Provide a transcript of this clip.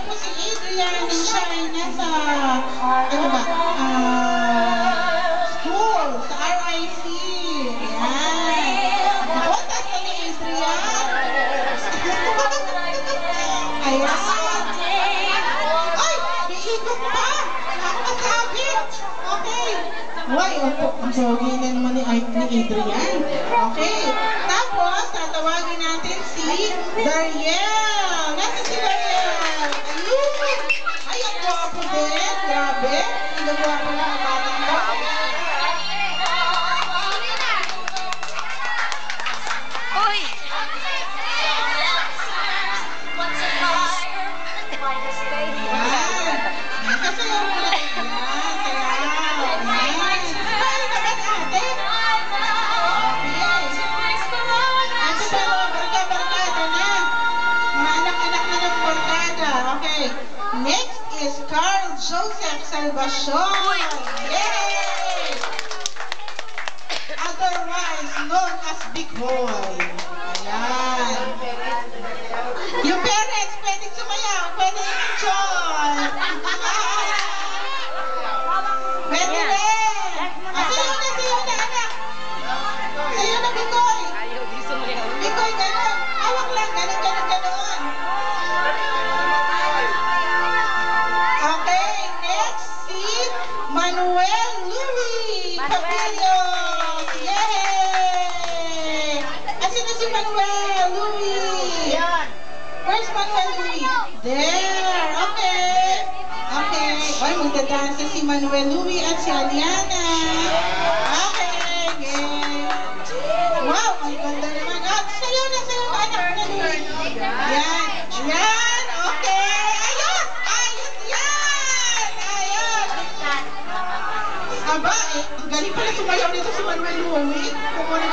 po si Adrian and siya ay nasa, ano ba, school, sa RIC. Ayan. Ako, taas na ni Adrian. Ayan. Ay, may ikot pa. Nakakasabi. Okay. Uy, ang jogi na naman ni Adrian. Okay. Tapos, tatawagin natin si Dariel. Nasa si Dariel? Ayun! Ay, ang gwapo din. Grabe. Ang gwapo na ang batang ko. Uy! Ayan. Nakasayaw mo lang. Ayan. Sayaw. Ayan. Ay, naman ate. Ito pero, barkada na. Mga anak-anak na ng barkada. Okay. Next is Carl Joseph Salvacion. Yay! Otherwise known as Big Boy. Ayan. Yung parents, pwedeng sumayaw, pwedeng enjoy. Pwede rin. Sayo na, anak. Sayo na, Bigoy. Ayaw, di sumayaw. Bigoy, gano'n. Hawak lang, gano'n. Okay, next si Manuel Louie Papillos. Yay! Asan na si Manuel Louie? Where's Manuel Louie? There. Okay. Okay. Ay, magdadansa si Manuel Louie at si Aliana. Okay. Game. Wow, ang ganda naman. Ah, sayo na, anak na Louie. Yan. Yan. Okay. Ayos. Ayos yan. Ayos. Aba, ang galing pala sumayaw nito si Manuel Louie. Kung muna